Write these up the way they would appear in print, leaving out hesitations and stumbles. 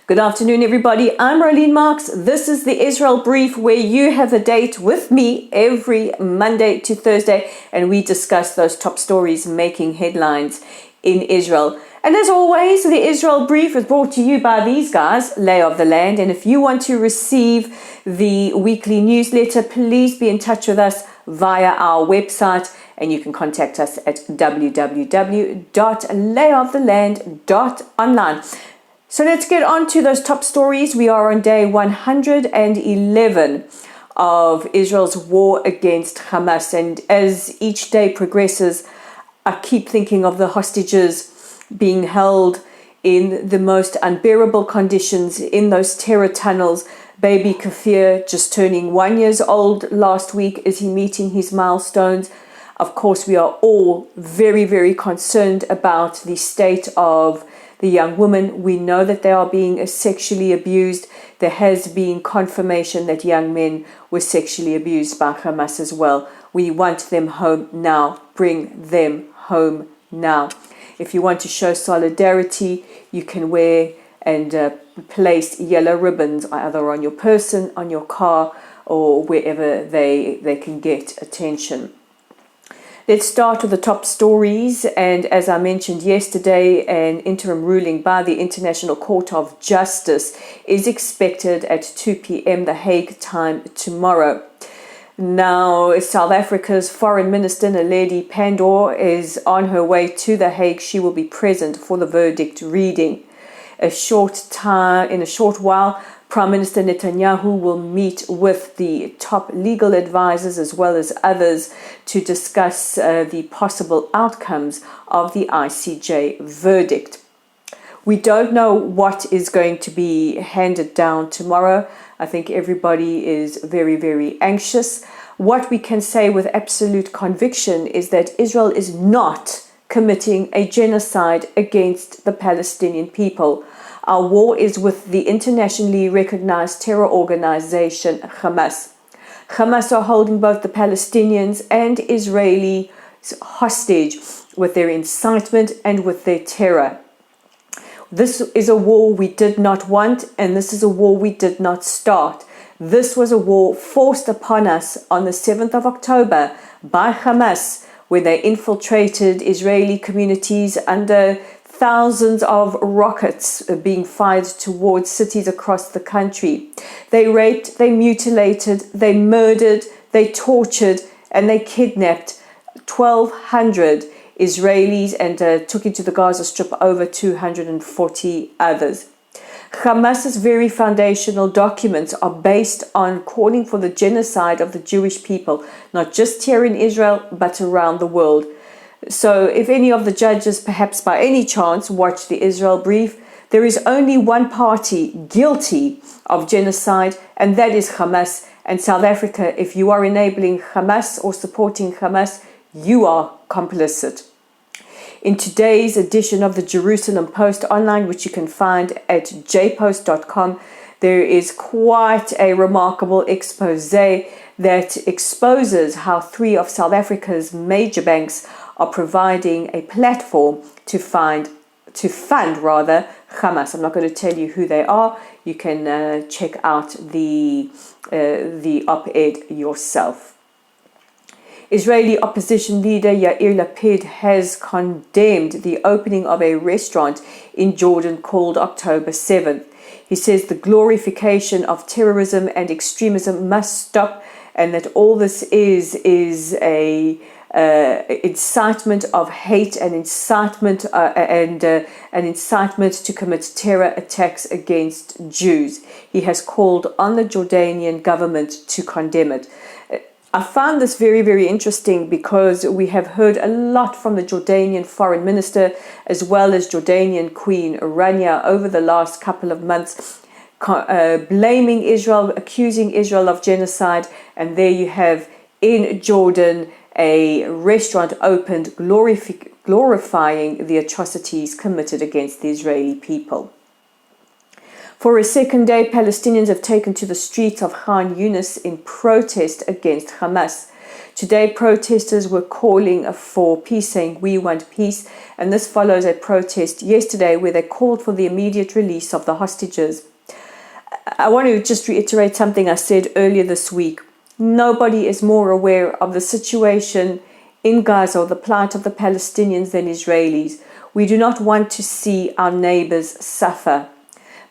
Good afternoon, everybody. I'm Rolene Marks. This is the Israel Brief, where you have a date with me every Monday to Thursday, and we discuss those top stories making headlines in Israel. And as always, the Israel Brief is brought to you by these guys, Lay of the Land. And if you want to receive the weekly newsletter, please be in touch with us via our website, and you can contact us at www.layoftheland.online. So let's get on to those top stories. We are on day 111 of Israel's war against Hamas. And as each day progresses, I keep thinking of the hostages being held in the most unbearable conditions in those terror tunnels. Baby Kafir, just turning 1 year old last week, is he meeting his milestones? Of course, we are all very, very concerned about the state of the young women. We know that they are being sexually abused. There has been confirmation that young men were sexually abused by Hamas as well. We want them home now. Bring them home now. If you want to show solidarity, you can wear and place yellow ribbons either on your person, on your car, or wherever they can get attention. Let's start with the top stories. And as I mentioned yesterday, an interim ruling by the International Court of Justice is expected at 2 p.m. The Hague time tomorrow. Now, South Africa's Foreign Minister Naledi Pandor is on her way to The Hague. She will be present for the verdict reading. In a short while, Prime Minister Netanyahu will meet with the top legal advisors as well as others to discuss the possible outcomes of the ICJ verdict. We don't know what is going to be handed down tomorrow. I think everybody is very, very anxious. What we can say with absolute conviction is that Israel is not committing a genocide against the Palestinian people. Our war is with the internationally recognized terror organization Hamas. Hamas are holding both the Palestinians and Israelis hostage with their incitement and with their terror. This is a war we did not want, and this is a war we did not start. This was a war forced upon us on the 7th of October by Hamas, when they infiltrated Israeli communities under thousands of rockets being fired towards cities across the country. They raped, they mutilated, they murdered, they tortured, and they kidnapped 1,200 Israelis and took into the Gaza Strip over 240 others. Hamas's very foundational documents are based on calling for the genocide of the Jewish people, not just here in Israel, but around the world. So if any of the judges, perhaps by any chance, watch the Israel Brief, there is only one party guilty of genocide, and that is Hamas. And South Africa, if you are enabling Hamas or supporting Hamas, you are complicit. In today's edition of the Jerusalem Post online, which you can find at jpost.com, there is quite a remarkable expose that exposes how three of South Africa's major banks are providing a platform to fund Hamas. I'm not going to tell you who they are. You can check out the op-ed yourself. Israeli opposition leader Yair Lapid has condemned the opening of a restaurant in Jordan called October 7th. He says the glorification of terrorism and extremism must stop, and that all this is a incitement of hate and incitement an incitement to commit terror attacks against Jews. He has called on the Jordanian government to condemn it. I found this very, very interesting because we have heard a lot from the Jordanian foreign minister as well as Jordanian Queen Rania over the last couple of months, blaming Israel, accusing Israel of genocide. And there you have in Jordan a restaurant opened glorifying the atrocities committed against the Israeli people. For a second day, Palestinians have taken to the streets of Khan Younis in protest against Hamas. Today, protesters were calling for peace, saying, "We want peace." And this follows a protest yesterday where they called for the immediate release of the hostages. I want to just reiterate something I said earlier this week. Nobody is more aware of the situation in Gaza or the plight of the Palestinians than Israelis. We do not want to see our neighbors suffer.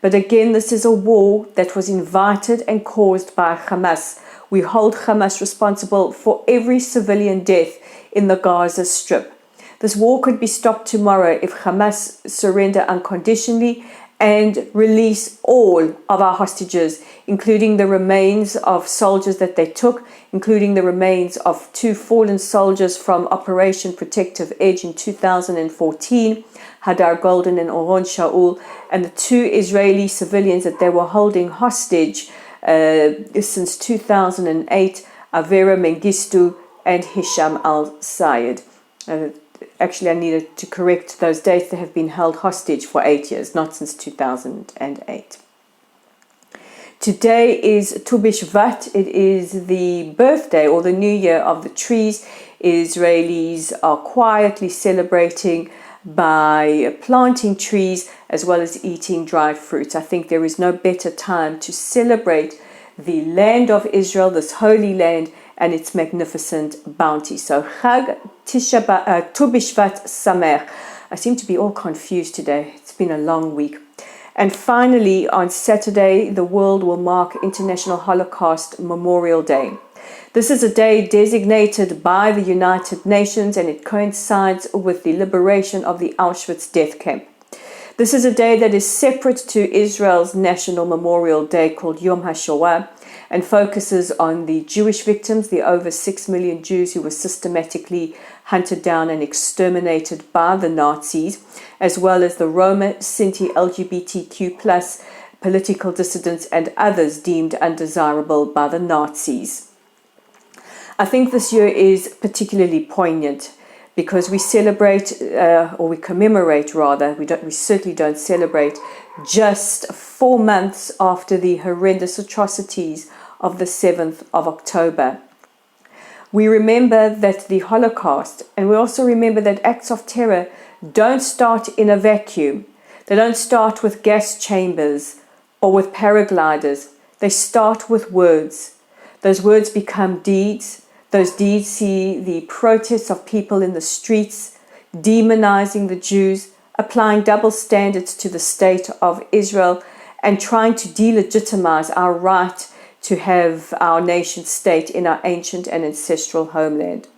But again, this is a war that was invited and caused by Hamas. We hold Hamas responsible for every civilian death in the Gaza Strip. This war could be stopped tomorrow if Hamas surrender unconditionally and release all of our hostages, including the remains of soldiers that they took, including the remains of 2 fallen soldiers from Operation Protective Edge in 2014, Hadar Golden and Oron Shaul, and the 2 Israeli civilians that they were holding hostage since 2008, Avera Mengistu and Hisham al-Sayed. Actually, I needed to correct those dates. They have been held hostage for 8 years, not since 2008. Today is Tu B'Shvat. It is the birthday or the new year of the trees. Israelis are quietly celebrating by planting trees as well as eating dried fruits. I think there is no better time to celebrate the land of Israel, this holy land, and its magnificent bounty. So Hague Tu B'Shvat Sameach. I seem to be all confused today. It's been a long week. And finally, on Saturday, the world will mark International Holocaust Memorial Day. This is a day designated by the United Nations, and it coincides with the liberation of the Auschwitz death camp. This is a day that is separate to Israel's National Memorial Day called Yom HaShoah, and focuses on the Jewish victims, the over 6 million Jews who were systematically hunted down and exterminated by the Nazis, as well as the Roma, Sinti, LGBTQ+, political dissidents and others deemed undesirable by the Nazis. I think this year is particularly poignant because we celebrate, or we commemorate rather, we certainly don't celebrate, just 4 months after the horrendous atrocities of the 7th of October. We remember that the Holocaust, and we also remember that acts of terror don't start in a vacuum. They don't start with gas chambers or with paragliders. They start with words. Those words become deeds. Those deeds see the protests of people in the streets, demonizing the Jews, applying double standards to the state of Israel, and trying to delegitimize our right to have our nation state in our ancient and ancestral homeland.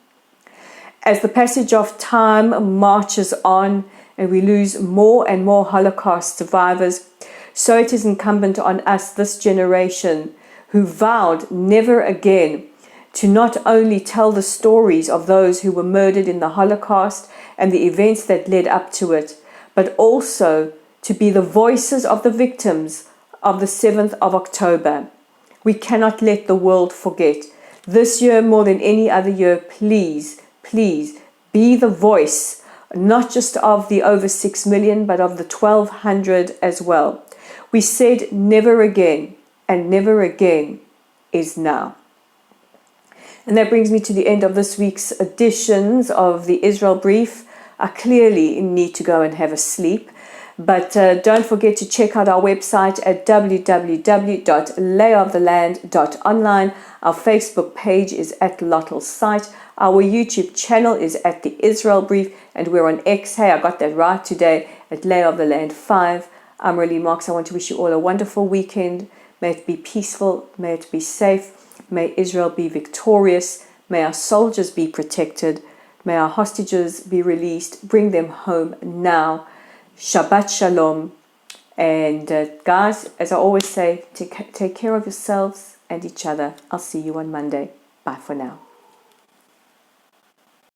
As the passage of time marches on and we lose more and more Holocaust survivors, so it is incumbent on us, this generation, who vowed never again to not only tell the stories of those who were murdered in the Holocaust and the events that led up to it, but also to be the voices of the victims of the 7th of October. We cannot let the world forget. This year, more than any other year, please, please be the voice, not just of the over 6 million, but of the 1,200 as well. We said never again, and never again is now. And that brings me to the end of this week's editions of the Israel Brief. I clearly need to go and have a sleep. But don't forget to check out our website at www.layoftheland.online. Our Facebook page is at Lottel's site. Our YouTube channel is at the Israel Brief. And we're on X. Hey, I got that right today at Lay of the Land 5. I'm Riley Marks. I want to wish you all a wonderful weekend. May it be peaceful. May it be safe. May Israel be victorious. May our soldiers be protected. May our hostages be released. Bring them home now. Shabbat Shalom. And guys, as I always say, take care of yourselves and each other. I'll see you on Monday. Bye for now.